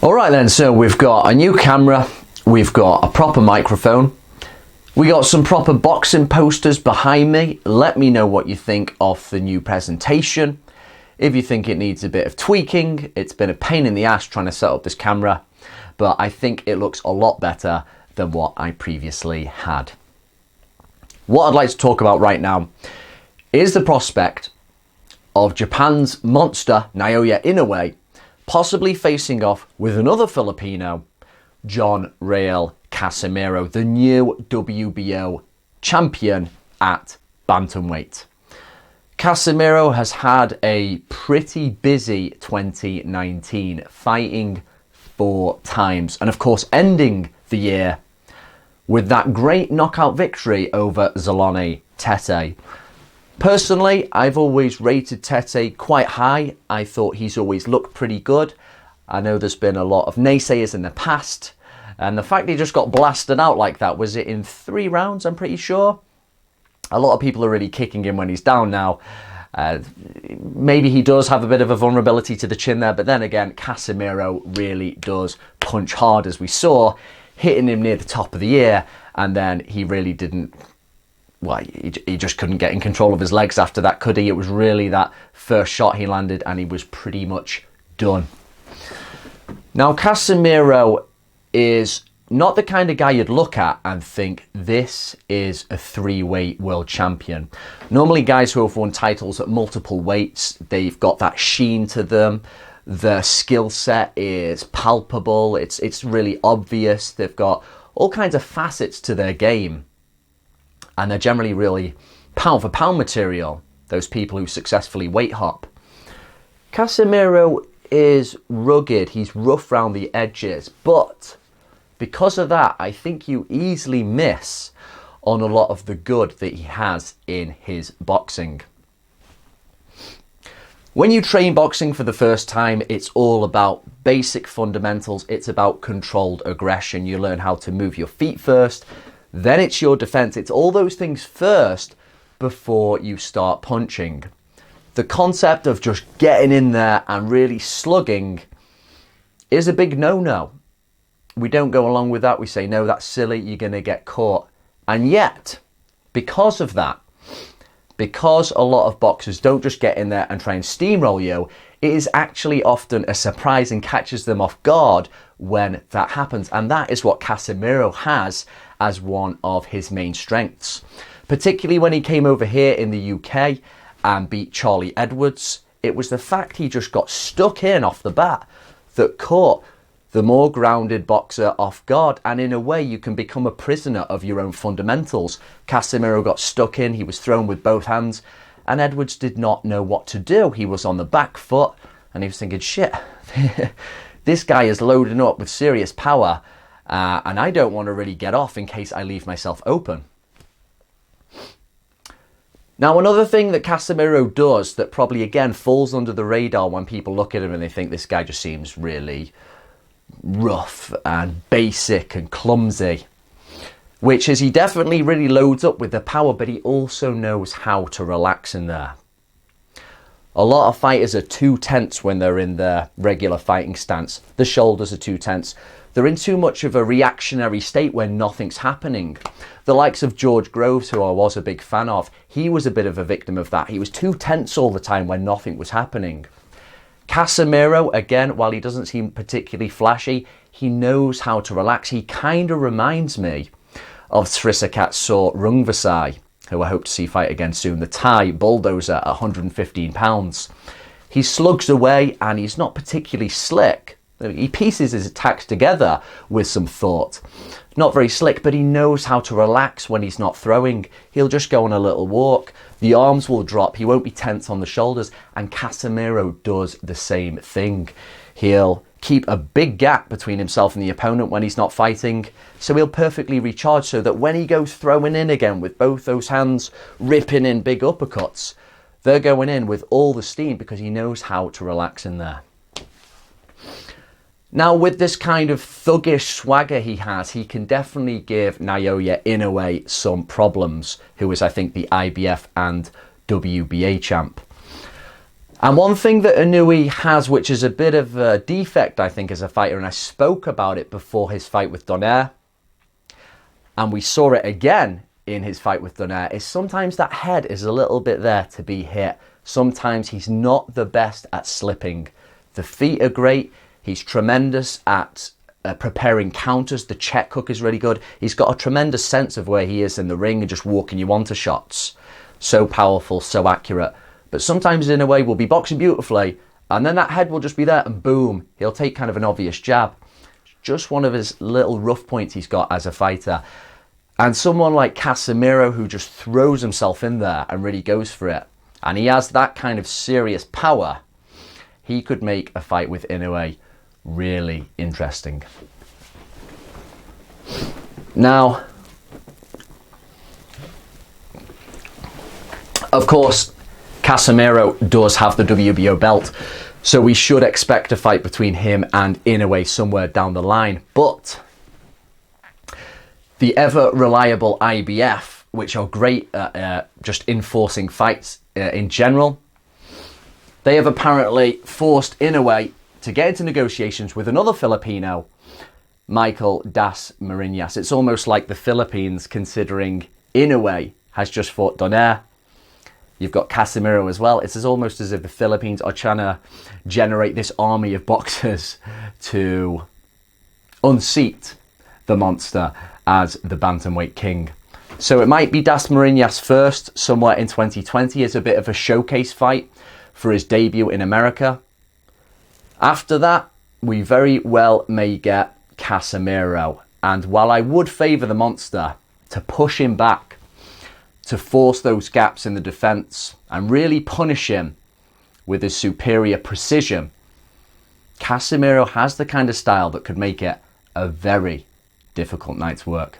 Alright then, so we've got a new camera, we've got a proper microphone, we got some proper boxing posters behind me. Let me know what you think of the new presentation. If you think it needs a bit of tweaking, it's been a pain in the ass trying to set up this camera, but I think it looks a lot better than what I previously had. What I'd like to talk about right now is the prospect of Japan's monster Naoya Inoue possibly facing off with another Filipino, John Riel Casimiro, the new WBO champion at bantamweight. Casimero has had a pretty busy 2019, fighting 4 times, and of course ending the year with that great knockout victory over Zolani Tete. Personally, I've always rated Tete quite high. I thought he's always looked pretty good. I know there's been a lot of naysayers in the past, and the fact he just got blasted out like that, was it in 3 rounds, I'm pretty sure? A lot of people are really kicking him when he's down now. Maybe he does have a bit of a vulnerability to the chin there, but then again, Casimero really does punch hard, as we saw, hitting him near the top of the ear, and then he really didn't, well, he just couldn't get in control of his legs after that, could he? It was really that first shot he landed and he was pretty much done. Now, Casimero is not the kind of guy you'd look at and think this is a 3-weight world champion. Normally guys who have won titles at multiple weights, they've got that sheen to them. Their skill set is palpable. It's really obvious. They've got all kinds of facets to their game. And they're generally really pound for pound material, those people who successfully weight hop. Casimero is rugged, he's rough around the edges, but because of that, I think you easily miss on a lot of the good that he has in his boxing. When you train boxing for the first time, it's all about basic fundamentals. It's about controlled aggression. You learn how to move your feet first, then it's your defense. It's all those things first before you start punching. The concept of just getting in there and really slugging is a big no-no. We don't go along with that. We say, no, that's silly, you're going to get caught. And yet, because of that, because a lot of boxers don't just get in there and try and steamroll you, it is actually often a surprise and catches them off guard when that happens. And that is what Casimero has as one of his main strengths. Particularly when he came over here in the UK and beat Charlie Edwards, it was the fact he just got stuck in off the bat that caught the more grounded boxer off guard, and in a way you can become a prisoner of your own fundamentals. Casimero got stuck in, he was thrown with both hands, and Edwards did not know what to do. He was on the back foot and he was thinking, shit, this guy is loading up with serious power, and I don't want to really get off in case I leave myself open. Now, another thing that Casimero does that probably again falls under the radar when people look at him and they think this guy just seems really rough and basic and clumsy, which is he definitely really loads up with the power, but he also knows how to relax in there. A lot of fighters are too tense when they're in their regular fighting stance. The shoulders are too tense. They're in too much of a reactionary state when nothing's happening. The likes of George Groves, who I was a big fan of, he was a bit of a victim of that. He was too tense all the time when nothing was happening. Casimero, again, while he doesn't seem particularly flashy, he knows how to relax. He kind of reminds me of Srisakat Rungvisai, who I hope to see fight again soon, the Thai bulldozer at 115 pounds. He slugs away and he's not particularly slick. He pieces his attacks together with some thought. Not very slick, but he knows how to relax when he's not throwing. He'll just go on a little walk. The arms will drop. He won't be tense on the shoulders. And Casimero does the same thing. He'll keep a big gap between himself and the opponent when he's not fighting. So he'll perfectly recharge so that when he goes throwing in again with both those hands, ripping in big uppercuts, they're going in with all the steam because he knows how to relax in there. Now, with this kind of thuggish swagger he has, he can definitely give Naoya Inoue some problems, who is, I think, the IBF and WBA champ. And one thing that Inoue has, which is a bit of a defect, I think, as a fighter, and I spoke about it before his fight with Donaire, and we saw it again in his fight with Donaire, is sometimes that head is a little bit there to be hit. Sometimes he's not the best at slipping. The feet are great. He's tremendous at preparing counters. The check hook is really good. He's got a tremendous sense of where he is in the ring and just walking you onto shots. So powerful, so accurate. But sometimes Inoue will be boxing beautifully and then that head will just be there and boom, he'll take kind of an obvious jab. Just one of his little rough points he's got as a fighter. And someone like Casimero, who just throws himself in there and really goes for it, and he has that kind of serious power, he could make a fight with Inoue really interesting. Now, of course, Casimero does have the WBO belt, so we should expect a fight between him and Inoue somewhere down the line. But the ever reliable IBF, which are great at just enforcing fights in general, they have apparently forced Inoue to get into negotiations with another Filipino, Michael Das Marinas. It's almost like the Philippines, considering Inoue has just fought Donaire. You've got Casimero as well. It's almost as if the Philippines are trying to generate this army of boxers to unseat the monster as the bantamweight king. So it might be Das Marinas first, somewhere in 2020, as a bit of a showcase fight for his debut in America. After that, we very well may get Casimero. And while I would favour the monster to push him back, to force those gaps in the defence and really punish him with his superior precision, Casimero has the kind of style that could make it a very difficult night's work.